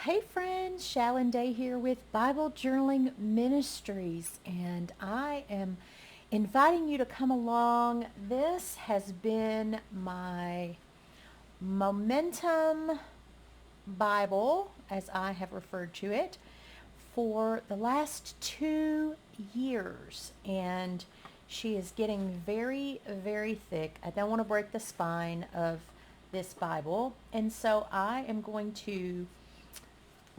Hey friends, Shalon Day here with Bible Journaling Ministries, and I am inviting you to come along. This has been my Momentum Bible, as I have referred to it, for the last 2 years, and she is getting very, very thick. I don't want to break the spine of this Bible, and so I am going to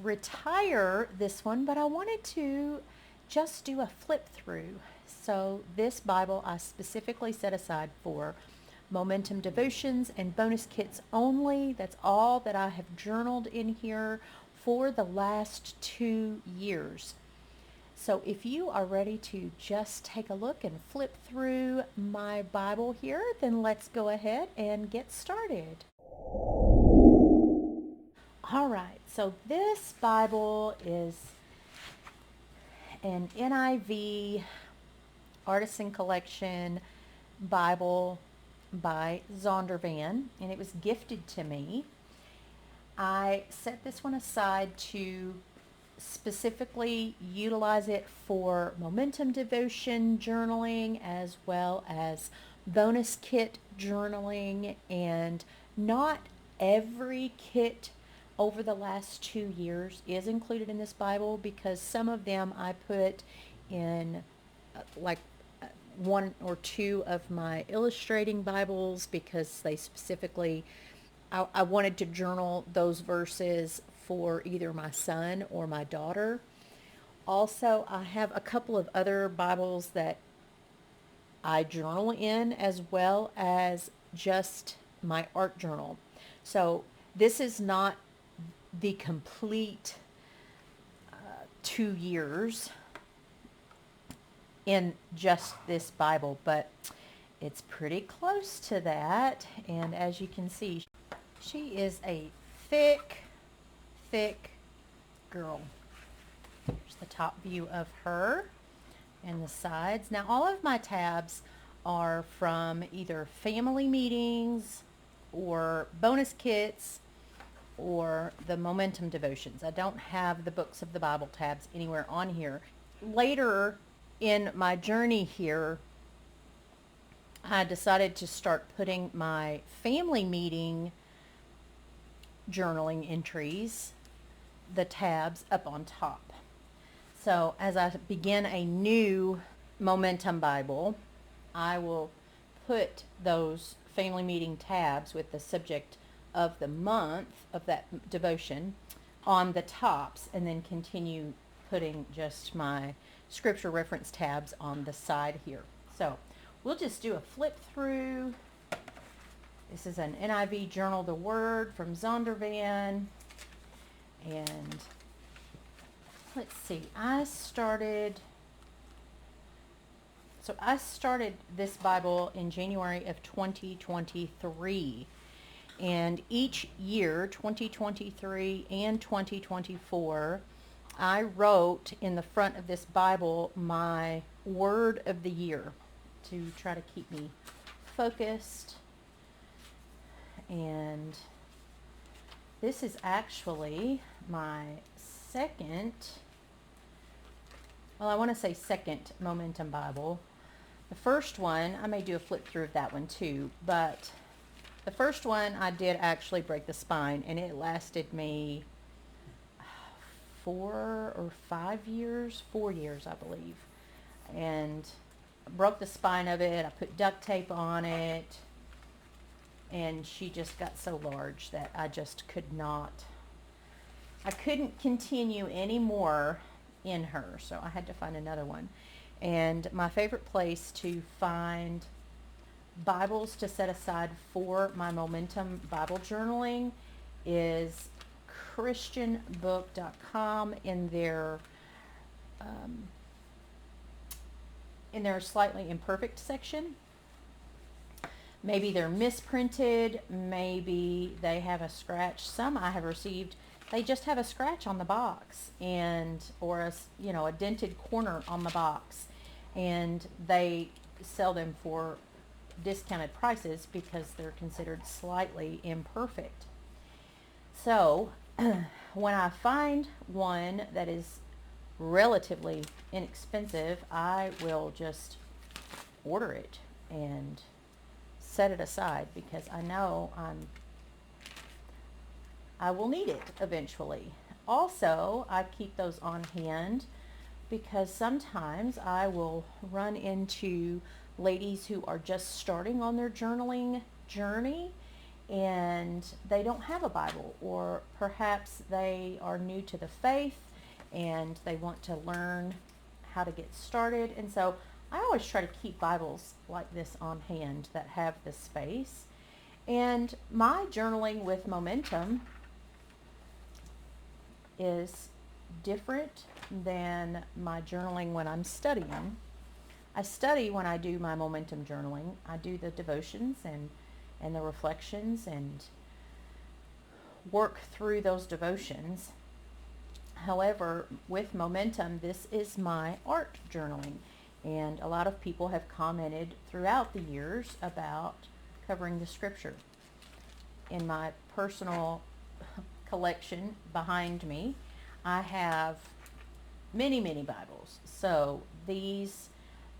retire this one, but I wanted to just do a flip through. So this Bible I specifically set aside for momentum devotions and bonus kits only. That's all that I have journaled in here for the last 2 years. So if you are ready to just take a look and flip through my Bible here, then let's go ahead and get started. All right, so this Bible is an NIV Artisan Collection Bible by Zondervan, and it was gifted to me. I set this one aside to specifically utilize it for momentum devotion journaling as well as bonus kit journaling, and not every kit over the last 2 years is included in this Bible, because some of them I put in like one or two of my illustrating Bibles, because they specifically, I wanted to journal those verses for either my son or my daughter. Also, I have a couple of other Bibles that I journal in, as well as just my art journal. So this is not the complete 2 years in just this Bible, but it's pretty close to that. And as you can see, she is a thick, thick girl. Here's the top view of her and the sides. Now, all of my tabs are from either family meetings or bonus kits or the momentum devotions. I don't have the books of the Bible tabs anywhere on here. Later in my journey here, I decided to start putting my family meeting journaling entries, the tabs, up on top. So as I begin a new Momentum Bible, I will put those family meeting tabs with the subject of the month of that devotion on the tops, and then continue putting just my scripture reference tabs on the side here. So we'll just do a flip through. This is an NIV Journal the Word from Zondervan, and let's see, I started this Bible in January of 2023. And each year, 2023 and 2024, I wrote in the front of this Bible my word of the year to try to keep me focused. And this is actually my second Momentum Bible. The first one, I may do a flip through of that one too, but the first one I did actually break the spine, and it lasted me 4 years, I believe. And I broke the spine of it. I put duct tape on it, and she just got so large that I just couldn't continue anymore in her, so I had to find another one. And my favorite place to find Bibles to set aside for my Momentum Bible journaling is christianbook.com in their slightly imperfect section. Maybe they're misprinted, maybe they have a scratch. Some I have received, they just have a scratch on the box, or a dented corner on the box, and they sell them for discounted prices because they're considered slightly imperfect. So when I find one that is relatively inexpensive, I will just order it and set it aside because I know I will need it eventually. Also, I keep those on hand because sometimes I will run into ladies who are just starting on their journaling journey and they don't have a Bible, or perhaps they are new to the faith and they want to learn how to get started. And so I always try to keep Bibles like this on hand that have the space. And my journaling with momentum is different than my journaling when I'm studying. I study when I do my momentum journaling. I do the devotions and the reflections and work through those devotions. However, with momentum, this is my art journaling. And a lot of people have commented throughout the years about covering the scripture. In my personal collection behind me, I have many, many Bibles. So these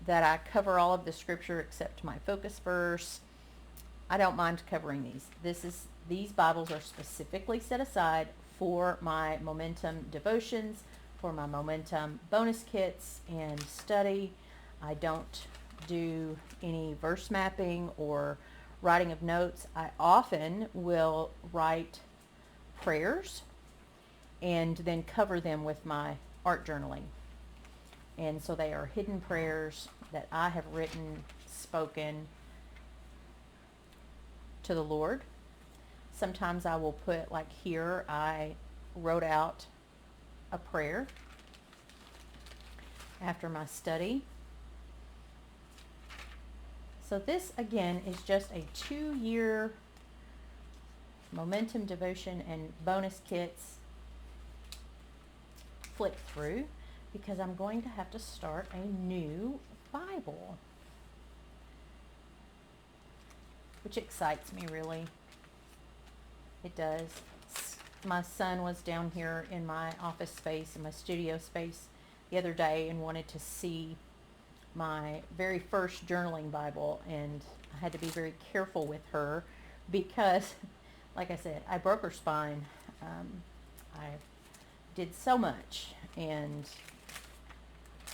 that I cover all of the scripture except my focus verse, I don't mind covering these. These Bibles are specifically set aside for my momentum devotions, for my momentum bonus kits and study. I don't do any verse mapping or writing of notes. I often will write prayers and then cover them with my art journaling. And so they are hidden prayers that I have written, spoken to the Lord. Sometimes I will put, like here, I wrote out a prayer after my study. So this, again, is just a 2-year momentum devotion and bonus kits flip through because I'm going to have to start a new Bible, which excites me really. It does. My son was down here in my office space, in my studio space the other day and wanted to see my very first journaling Bible, and I had to be very careful with her because, like I said, I broke her spine. I did so much and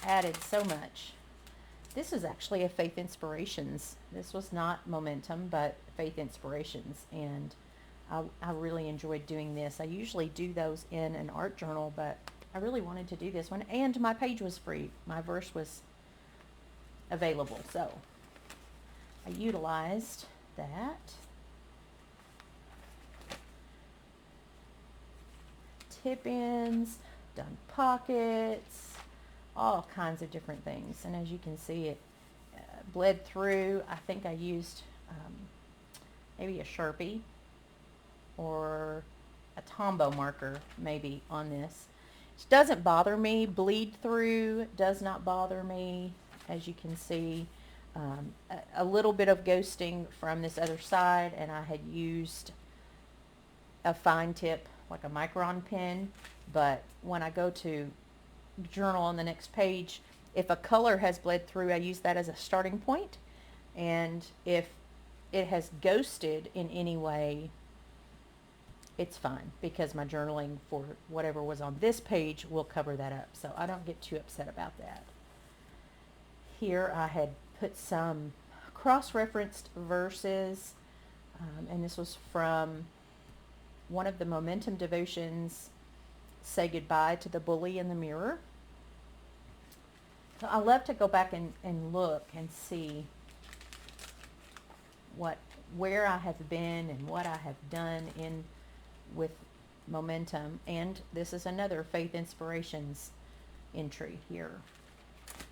added so much. This is actually a Faith Inspirations. This was not Momentum, but Faith Inspirations, and I really enjoyed doing this. I usually do those in an art journal, but I really wanted to do this one, and my page was free. My verse was available, so I utilized that. Tip-ins, done pockets, all kinds of different things, and as you can see, it bled through. I think I used maybe a Sharpie or a Tombow marker maybe on this. It doesn't bother me. Bleed through does not bother me. As you can see, a little bit of ghosting from this other side, and I had used a fine tip like a micron pen, but when I go to journal on the next page, if a color has bled through, I use that as a starting point, and if it has ghosted in any way, it's fine because my journaling for whatever was on this page will cover that up, so I don't get too upset about that. Here I had put some cross-referenced verses, and this was from one of the Momentum devotions, Say Goodbye to the Bully in the Mirror. So I love to go back and look and see where I have been and what I have done with Momentum. And this is another Faith Inspirations entry here.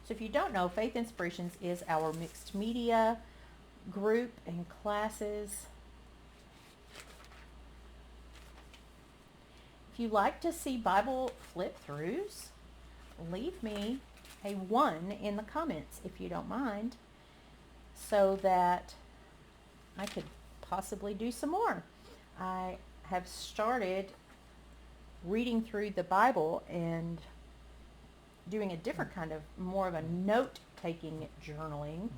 So if you don't know, Faith Inspirations is our mixed media group and classes. If you like to see Bible flip-throughs, leave me a 1 in the comments if you don't mind, so that I could possibly do some more. I have started reading through the Bible and doing a different kind of, more of a note-taking journaling.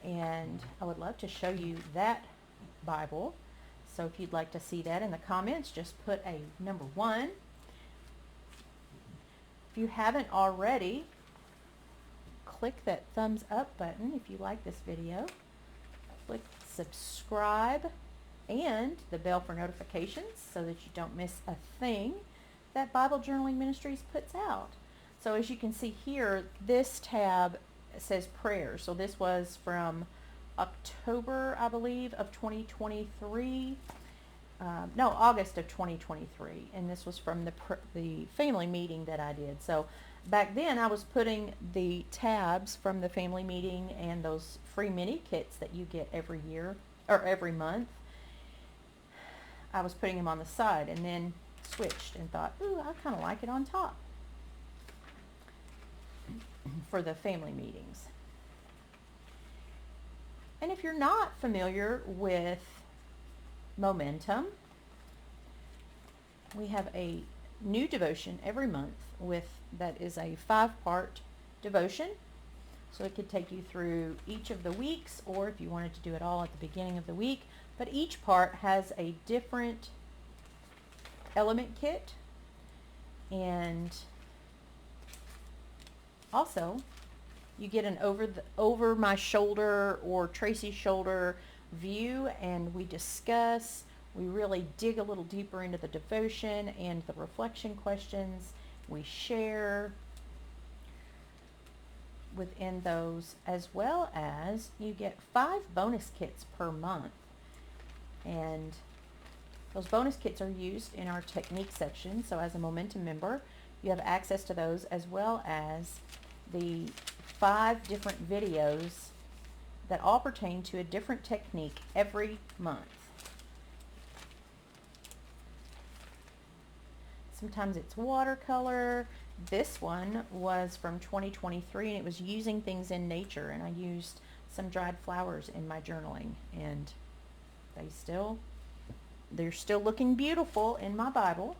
And I would love to show you that Bible. So if you'd like to see that in the comments, just put a number 1. If you haven't already, click that thumbs up button if you like this video. Click subscribe and the bell for notifications so that you don't miss a thing that Bible Journaling Ministries puts out. So as you can see here, this tab says prayers. So this was from October, I believe, of 2023. No, August of 2023. And this was from the family meeting that I did. So back then I was putting the tabs from the family meeting and those free mini kits that you get every year or every month. I was putting them on the side and then switched and thought, ooh, I kind of like it on top for the family meetings. And if you're not familiar with Momentum, we have a new devotion every month that is a 5-part devotion. So it could take you through each of the weeks, or if you wanted to do it all at the beginning of the week. But each part has a different element kit, and also you get an over my shoulder or Tracy's shoulder view, and we discuss, we really dig a little deeper into the devotion and the reflection questions. We share within those, as well as you get 5 bonus kits per month. And those bonus kits are used in our technique section. So as a Momentum member, you have access to those, as well as the 5 different videos that all pertain to a different technique every month. Sometimes it's watercolor. This one was from 2023, and it was using things in nature, and I used some dried flowers in my journaling, and they're still looking beautiful in my Bible.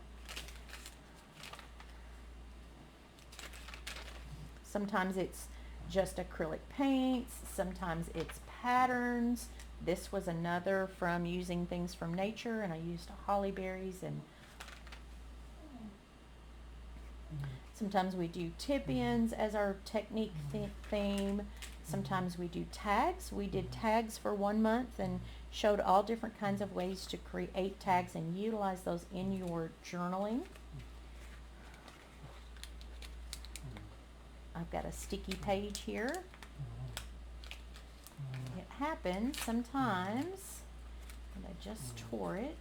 Sometimes it's just acrylic paints, sometimes it's patterns. This was another from using things from nature, and I used holly berries, and sometimes we do tip-ins as our technique theme. Sometimes we do tags. We did tags for 1 month and showed all different kinds of ways to create tags and utilize those in your journaling. I've got a sticky page here. It happens sometimes, and I just tore it.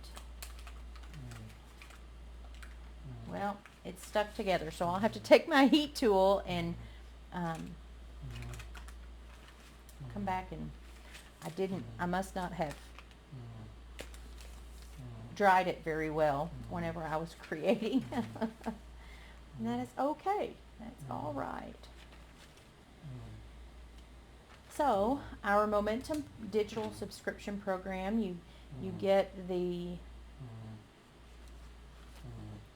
Well, it's stuck together, so I'll have to take my heat tool and come back, and I must not have dried it very well whenever I was creating. And that is okay. That's all right. So our Momentum digital subscription program, you get the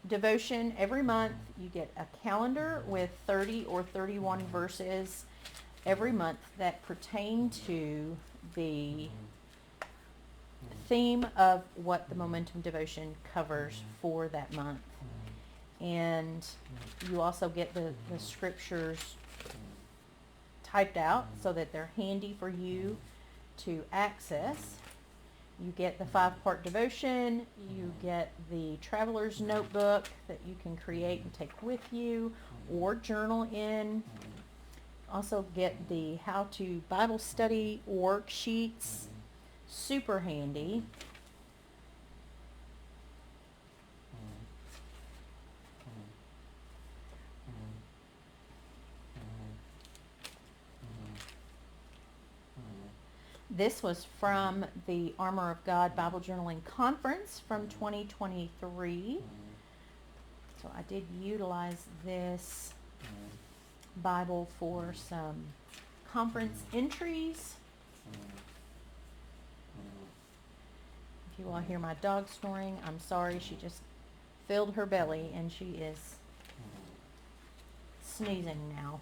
devotion every month. You get a calendar with 30 or 31 verses every month that pertain to the theme of what the Momentum devotion covers for that month. And you also get the scriptures typed out so that they're handy for you to access. You get the 5-part devotion. You get the traveler's notebook that you can create and take with you or journal in. Also get the how-to Bible study worksheets. Super handy. This was from the Armor of God Bible Journaling Conference from 2023. So I did utilize this Bible for some conference entries. If you all hear my dog snoring, I'm sorry. She just filled her belly, and she is sneezing now.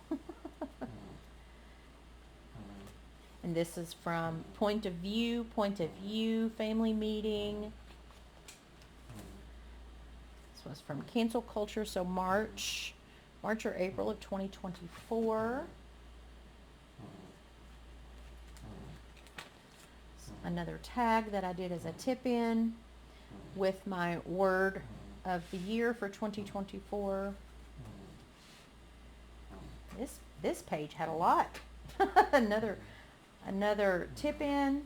And this is from Point of View, family meeting. This was from Cancel Culture, so March or April of 2024. Another tag that I did as a tip-in with my word of the year for 2024. This page had a lot. Another tip-in.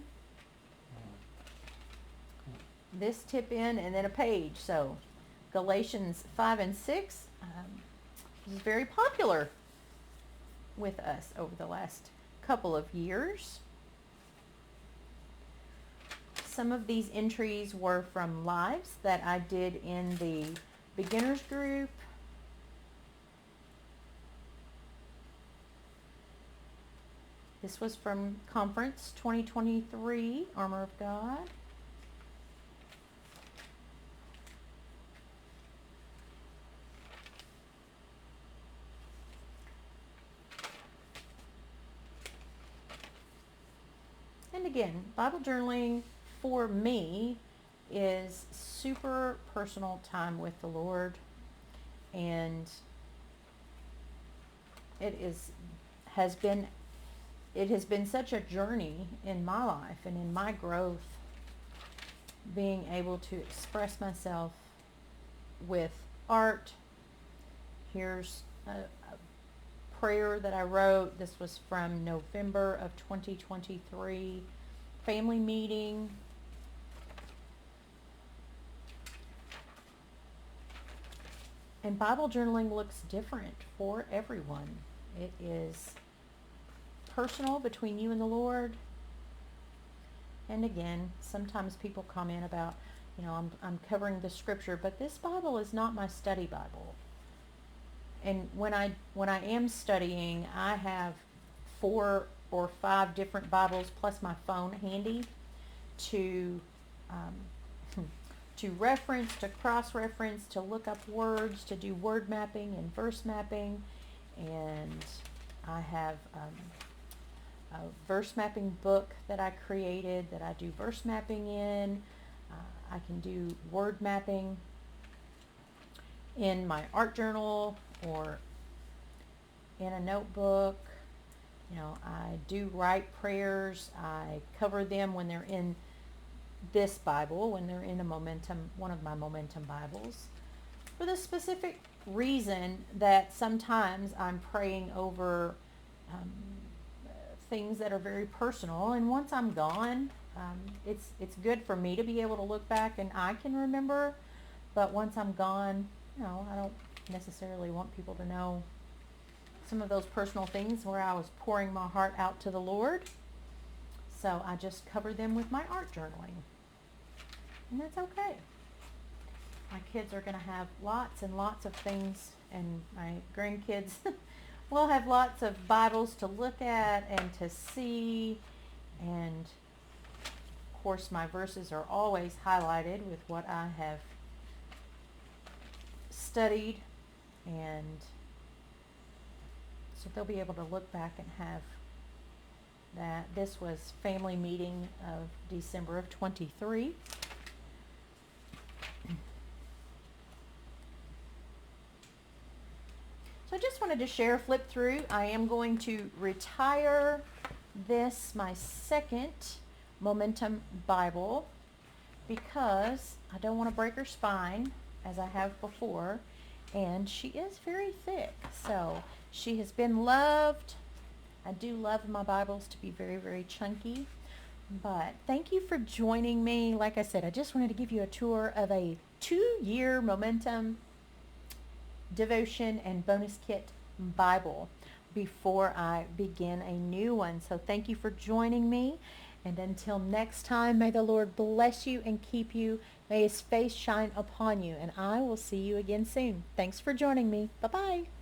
This tip-in, and then a page. So Galatians 5 and 6 is very popular with us over the last couple of years. Some of these entries were from lives that I did in the beginners group. This was from Conference 2023, Armor of God. And again, Bible journaling for me is super personal time with the Lord, and it has been such a journey in my life and in my growth, being able to express myself with art. Here's a prayer that I wrote. This was from November of 2023, family meeting. And Bible journaling looks different for everyone. It is personal between you and the Lord. And again, sometimes people comment about, I'm covering the scripture, but this Bible is not my study Bible. And when I am studying, I have 4 or 5 different Bibles plus my phone handy to reference, to cross-reference, to look up words, to do word mapping and verse mapping. And I have a verse mapping book that I created that I do verse mapping in. I can do word mapping in my art journal or in a notebook. I do write prayers. I cover them when they're in this Bible, when they're in one of my Momentum Bibles, for the specific reason that sometimes I'm praying over things that are very personal, and once I'm gone, it's good for me to be able to look back and I can remember, but once I'm gone, I don't necessarily want people to know some of those personal things where I was pouring my heart out to the Lord. So I just cover them with my art journaling. And that's okay. My kids are going to have lots and lots of things, and my grandkids will have lots of Bibles to look at and to see. And of course, my verses are always highlighted with what I have studied, and so they'll be able to look back and have that. This was family meeting of December of 23. So I just wanted to share, flip through. I am going to retire this, my second Momentum Bible, because I don't want to break her spine as I have before, and she is very thick. So she has been loved. I do love my Bibles to be very, very chunky. But thank you for joining me. Like I said, I just wanted to give you a tour of a 2-year Momentum devotion and bonus kit Bible before I begin a new one. So thank you for joining me. And until next time, may the Lord bless you and keep you. May his face shine upon you. And I will see you again soon. Thanks for joining me. Bye-bye.